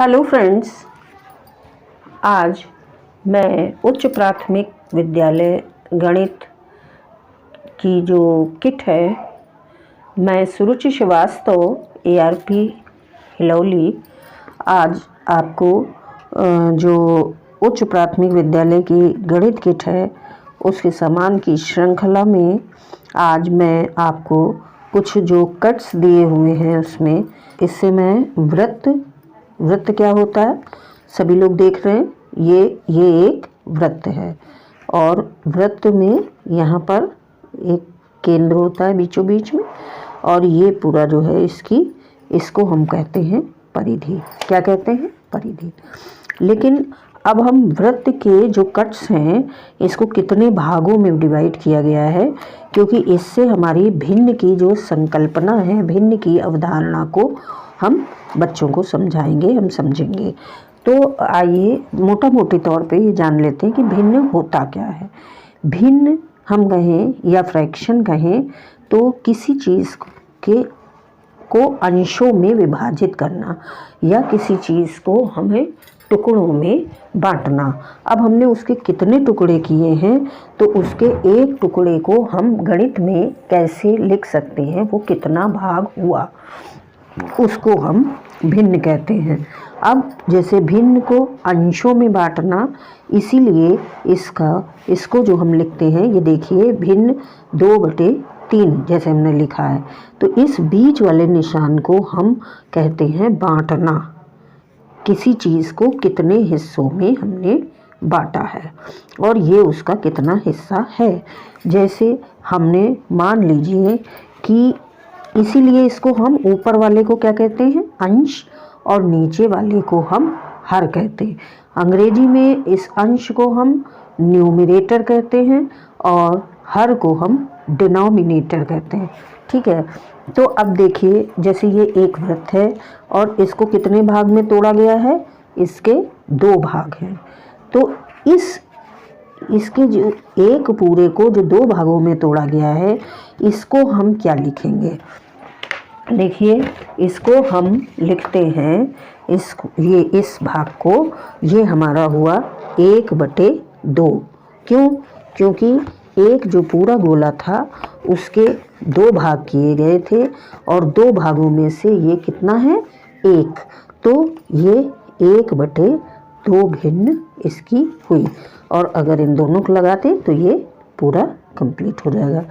Hello friends, आज मैं उच्च प्राथमिक विद्यालय गणित की जो किट है, मैं सुरुचि श्रीवास्तव ARP हिलौली आज आपको जो उच्च प्राथमिक विद्यालय की गणित किट है उसके सामान की श्रृंखला में आज मैं आपको कुछ जो कट्स दिए हुए हैं उसमें इससे मैं वृत्त क्या होता है सभी लोग देख रहे हैं। ये एक वृत्त है और वृत्त में यहाँ पर एक केंद्र होता है बीचों बीच में, और ये पूरा जो है इसको हम कहते हैं परिधि। क्या कहते हैं? परिधि। लेकिन अब हम वृत्त के जो कट्स हैं इसको कितने भागों में डिवाइड किया गया है, क्योंकि इससे हमारी भिन्न की जो संकल्पना है, भिन्न की अवधारणा को हम बच्चों को समझाएंगे, हम समझेंगे। तो आइए मोटा मोटे तौर पे ये जान लेते हैं कि भिन्न होता क्या है। भिन्न हम कहें या फ्रैक्शन कहें तो किसी चीज़ को अंशों में विभाजित करना या किसी चीज़ को हमें टुकड़ों में बांटना। अब हमने उसके कितने टुकड़े किए हैं तो उसके एक टुकड़े को हम गणित में कैसे लिख सकते हैं, वो कितना भाग हुआ उसको हम भिन्न कहते हैं। अब जैसे भिन्न को अंशों में बांटना, इसीलिए इसको जो हम लिखते हैं, ये देखिए भिन्न 2/3 जैसे हमने लिखा है, तो इस बीच वाले निशान को हम कहते हैं बांटना। किसी चीज़ को कितने हिस्सों में हमने बांटा है और ये उसका कितना हिस्सा है। जैसे हमने मान लीजिए कि इसीलिए इसको हम ऊपर वाले को क्या कहते हैं? अंश, और नीचे वाले को हम हर कहते हैं। अंग्रेजी में इस अंश को हम न्यूमरेटर कहते हैं और हर को हम डिनोमिनेटर कहते हैं। ठीक है, तो अब देखिए जैसे ये एक वृत्त है और इसको कितने भाग में तोड़ा गया है? इसके 2 भाग हैं। तो इसके जो एक पूरे को जो 2 भागों में तोड़ा गया है, इसको हम क्या लिखेंगे? देखिए इसको हम लिखते हैं इस भाग को, ये हमारा हुआ 1/2। क्यों? क्योंकि एक जो पूरा गोला था उसके 2 भाग किए गए थे और 2 भागों में से ये कितना है? 1। तो ये 1/2 भिन्न इसकी हुई, और अगर इन दोनों को लगाते तो ये पूरा कंप्लीट हो जाएगा।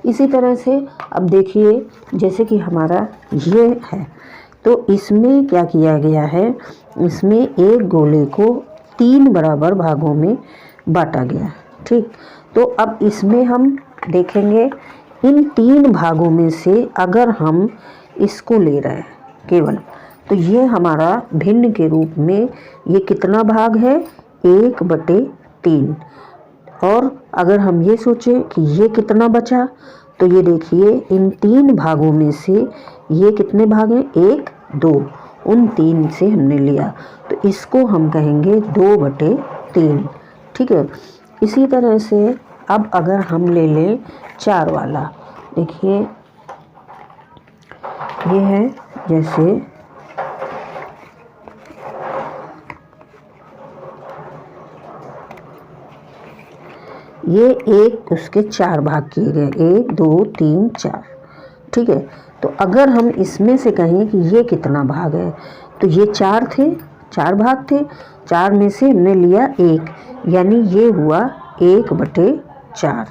इसी तरह से अब देखिए जैसे कि हमारा ये है, तो इसमें क्या किया गया है? इसमें एक गोले को 3 बराबर भागों में बांटा गया। ठीक, तो अब इसमें हम देखेंगे इन 3 भागों में से अगर हम इसको ले रहे हैं केवल, तो ये हमारा भिन्न के रूप में ये कितना भाग है? 1/3। और अगर हम ये सोचें कि ये कितना बचा, तो ये देखिए इन 3 भागों में से ये कितने भाग हैं? 1, 2। उन 3 से हमने लिया, तो इसको हम कहेंगे 2/3। ठीक है, इसी तरह से अब अगर हम ले लें 4 वाला, देखिए ये है जैसे ये एक उसके 4 भाग किए गए, 1, 2, 3, 4। ठीक है, तो अगर हम इसमें से कहें कि ये कितना भाग है, तो ये 4 थे, 4 भाग थे, 4 में से हमने लिया 1, यानी ये हुआ 1/4।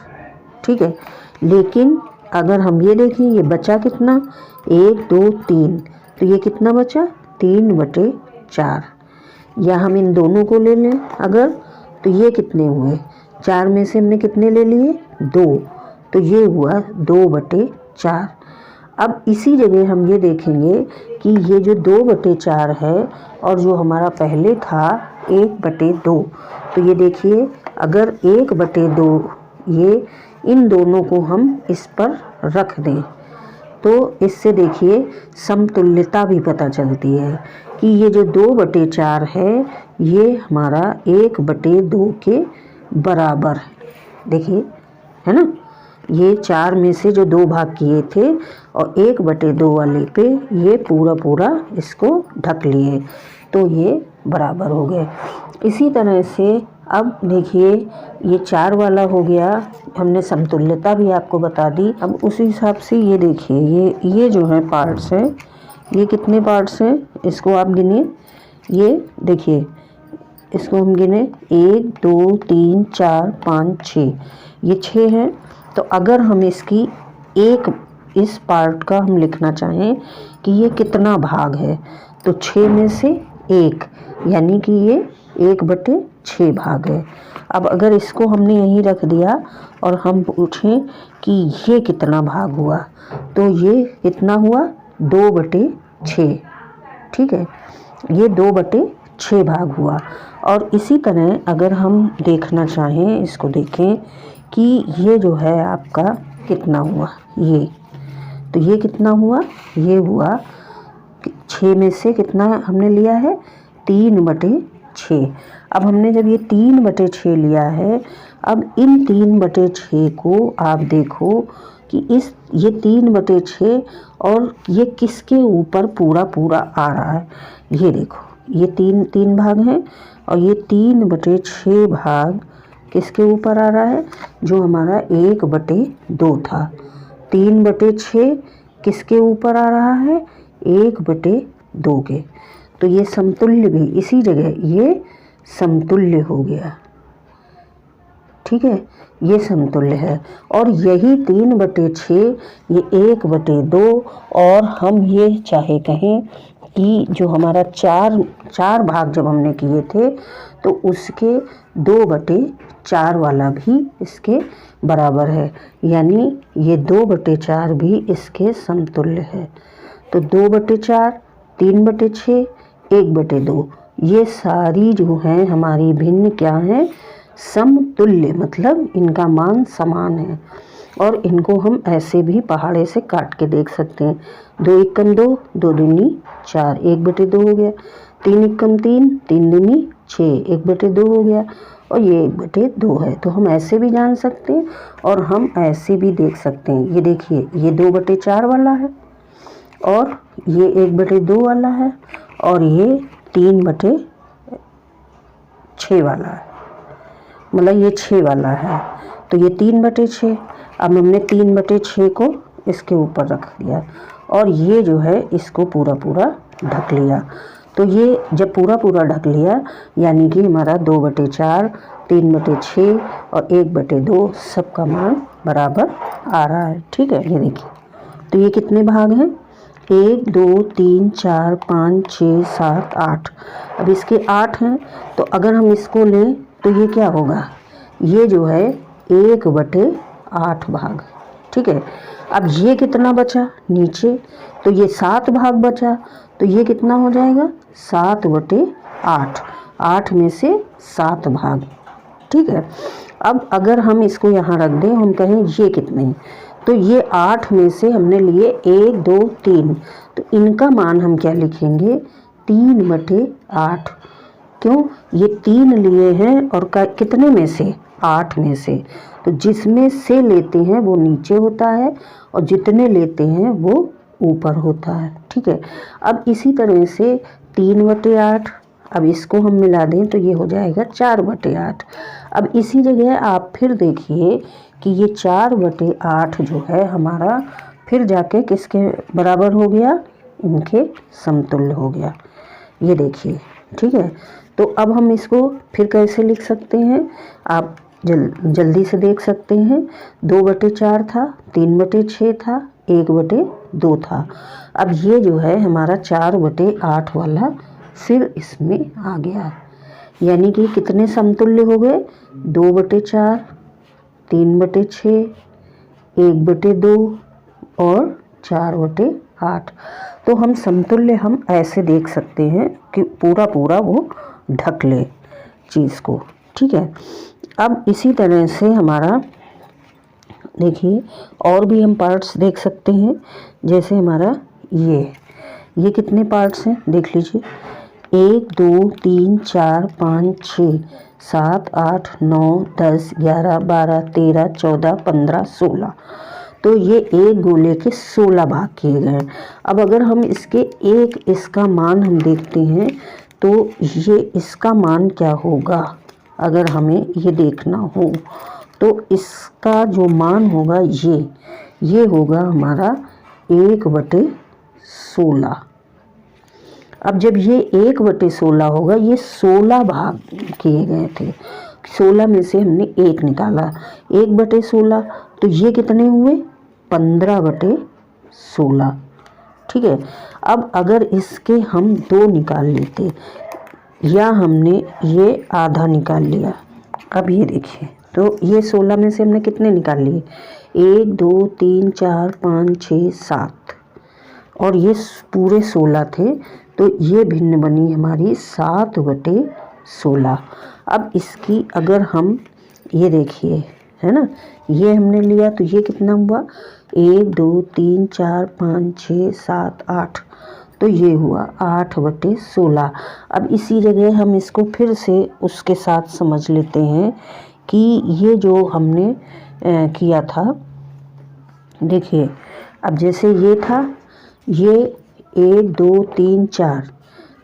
ठीक है, लेकिन अगर हम ये देखें ये बचा कितना? 1, 2, 3, तो ये कितना बचा? 3/4। या हम इन दोनों को ले लें अगर, तो ये कितने हुए? 4 में से हमने कितने ले लिए? 2, तो ये हुआ 2/4। अब इसी जगह हम ये देखेंगे कि ये जो 2/4 है और जो हमारा पहले था 1/2, तो ये देखिए अगर 1/2 ये इन दोनों को हम इस पर रख दें तो इससे देखिए समतुल्यता भी पता चलती है कि ये जो 2/4 है ये हमारा 1/2 के बराबर है। देखिए है ना, ये 4 में से जो 2 भाग किए थे और 1/2 वाले पे ये पूरा इसको ढक लिए। तो ये बराबर हो गए। इसी तरह से अब देखिए ये 4 वाला हो गया, हमने समतुल्यता भी आपको बता दी। अब उसी हिसाब से ये देखिए ये जो है पार्ट्स हैं, ये कितने पार्ट्स हैं इसको आप गिनिए। ये देखिए इसको हम गिने 1 2 3 4 5 6, ये 6 हैं। तो अगर हम इसकी इस पार्ट का हम लिखना चाहें कि ये कितना भाग है, तो 6 में से 1, यानी कि ये 1/6 भाग है। अब अगर इसको हमने यहीं रख दिया और हम पूछें कि ये कितना भाग हुआ, तो ये कितना हुआ 2/6, ठीक है, ये 2/6 भाग हुआ। और इसी तरह अगर हम देखना चाहें, इसको देखें कि ये जो है आपका कितना हुआ, ये तो ये कितना हुआ, ये हुआ 6 में से कितना हमने लिया है 3/6। अब हमने जब ये 3/6 लिया है, अब इन 3/6 को आप देखो कि ये 3/6 और ये किसके ऊपर पूरा पूरा आ रहा है। ये देखो ये तीन भाग हैं और ये 3/6 भाग किसके ऊपर आ रहा है, जो हमारा 1/2 था। 3/6 किसके ऊपर आ रहा है, 1/2 के। तो ये समतुल्य भी इसी जगह ये समतुल्य हो गया, ठीक है, ये समतुल्य है। और यही 3/6 ये 1/2, और हम ये चाहे कहें कि जो हमारा चार भाग जब हमने किए थे, तो उसके 2/4 वाला भी इसके बराबर है, यानी ये 2/4 भी इसके समतुल्य है। तो 2/4, 3/6, 1/2, ये सारी जो हैं हमारी भिन्न क्या हैं, समतुल्य, मतलब इनका मान समान है। और इनको हम ऐसे भी पहाड़े से काट के देख सकते हैं। 2 एकम 2, 2 दूनी 4, 1/2 हो गया। 3 एकम 3, 3 दूनी 6, 1/2 हो गया। और ये 1/2 है। तो हम ऐसे भी जान सकते हैं और हम ऐसे भी देख सकते हैं। ये देखिए ये 2/4 वाला है और ये 1/2 वाला है और ये 3/6 वाला है, मतलब ये 6 वाला है। तो ये 3/6, अब हमने 3/6 को इसके ऊपर रख दिया और ये जो है इसको पूरा पूरा ढक लिया। तो ये जब पूरा पूरा ढक लिया, यानी कि हमारा 2/4, 3/6 और 1/2 सबका मान बराबर आ रहा है, ठीक है। ये देखिए, तो ये कितने भाग हैं, 1 2 3 4 5 6 7 8। अब इसके 8 हैं, तो अगर हम इसको लें तो ये क्या होगा, ये जो है 1/8 भाग, ठीक है। अब ये कितना बचा नीचे, तो ये 7 भाग बचा, तो ये कितना हो जाएगा 7/8, 8 में से 7 भाग, ठीक है। अब अगर हम इसको यहाँ रख दें, हम कहें ये कितने, तो ये 8 में से हमने लिए 1 2 3, तो इनका मान हम क्या लिखेंगे 3/8। क्यों, ये 3 लिए हैं और कितने में से, 8 में से, तो जिसमें से लेते हैं वो नीचे होता है और जितने लेते हैं वो ऊपर होता है, ठीक है। अब इसी तरह से 3/8, अब इसको हम मिला दें तो ये हो जाएगा 4/8। अब इसी जगह आप फिर देखिए कि ये 4/8 जो है हमारा फिर जाके किसके बराबर हो गया, इनके समतुल्य हो गया, ये देखिए, ठीक है। तो अब हम इसको फिर कैसे लिख सकते हैं, आप जल्दी से देख सकते हैं। 2/4 था, 3/6 था, 1/2 था। अब ये जो है हमारा 4/8 वाला फिर इसमें आ गया, यानी कि कितने समतुल्य हो गए, 2/4, 3/6, 1/2 और 4/8। तो हम समतुल्य हम ऐसे देख सकते हैं कि पूरा पूरा वो ढक ले चीज़ को, ठीक है। अब इसी तरह से हमारा देखिए और भी हम पार्ट्स देख सकते हैं, जैसे हमारा ये कितने पार्ट्स हैं देख लीजिए, 1 2 3 4 5 6 7 8 9 10 11 12 13 14 15 16। तो ये एक गोले के 16 भाग किए गए हैं। अब अगर हम इसका मान हम देखते हैं तो ये इसका मान क्या होगा अगर हमें ये देखना हो, तो इसका जो मान होगा ये होगा हमारा 1/16। अब जब ये 1/16 होगा, ये 16 भाग किए गए थे, 16 में से हमने 1 निकाला, 1/16, तो ये कितने हुए 15/16। ठीक है। अब अगर इसके हम 2 निकाल लेते, या हमने ये आधा निकाल लिया, अब ये देखिए, तो ये 16 में से हमने कितने निकाल लिए, 1 2 3 4 5 6 7, और ये पूरे 16 थे, तो ये भिन्न बनी हमारी 7/16। अब इसकी अगर हम ये देखिए, है ना, ये हमने लिया तो ये कितना हुआ, 1 2 3 4 5 6 7 8, तो ये हुआ 8/16। अब इसी जगह हम इसको फिर से उसके साथ समझ लेते हैं कि ये जो हमने किया था, देखिए, अब जैसे ये था, ये 1 2 3 4,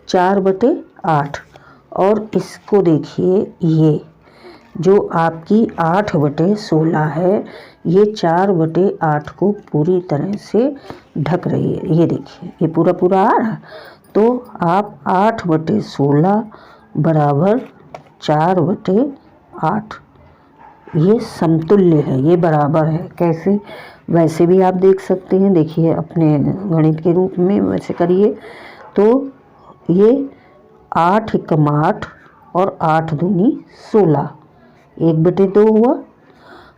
4/8, और इसको देखिए, ये जो आपकी 8/16 है, ये 4/8 को पूरी तरह से ढक रही है। ये देखिए, ये पूरा आ रहा, तो आप 8/16 बराबर 4/8, ये समतुल्य है, ये बराबर है। कैसे, वैसे भी आप देख सकते हैं, देखिए अपने गणित के रूप में वैसे करिए, तो ये 8 एकम 8 और 8 दूनी 16, 1/2 हुआ।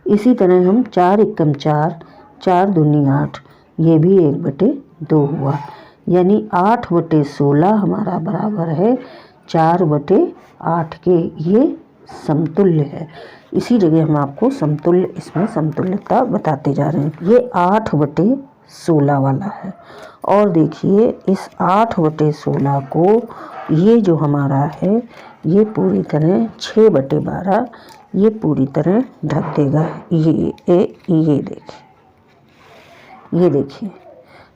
इसी तरह हम 4 एकम 4, 4 दूनी 8, ये भी 1/2 हुआ, यानी 8/16 हमारा बराबर है 4/8 के। ये समतुल्य है। इसी जगह हम आपको समतुल्य, इसमें समतुल्यता बताते जा रहे हैं। ये 8/16 वाला है, और देखिए इस 8/16 को, ये जो हमारा है, ये पूरी तरह 6/12, ये पूरी तरह ढक देगा। ये देखिए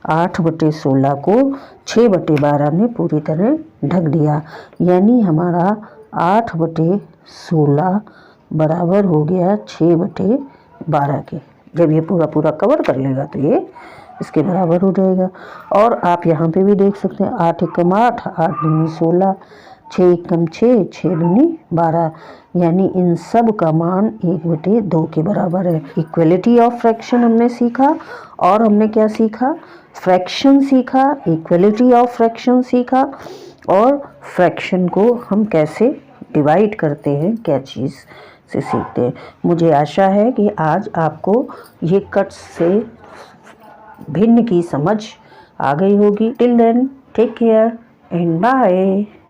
8/16 को 6/12 ने पूरी तरह ढक दिया, यानी हमारा 8/16 बराबर हो गया 6/12 के। जब ये पूरा कवर कर लेगा तो ये इसके बराबर हो जाएगा। और आप यहाँ पे भी देख सकते हैं, 8 एकम 8, 8 दूनी 16, 6 एकम 6, 6 दूनी 12, यानी इन सब का मान 1/2 के बराबर है। इक्वलिटी ऑफ फ्रैक्शन हमने सीखा, और हमने क्या सीखा, फ्रैक्शन सीखा, इक्वलिटी ऑफ फ्रैक्शन सीखा, और फ्रैक्शन को हम कैसे डिवाइड करते हैं, क्या चीज़ से सीखते हैं। मुझे आशा है कि आज आपको ये कट्स से भिन्न की समझ आ गई होगी। Till then, take care and bye.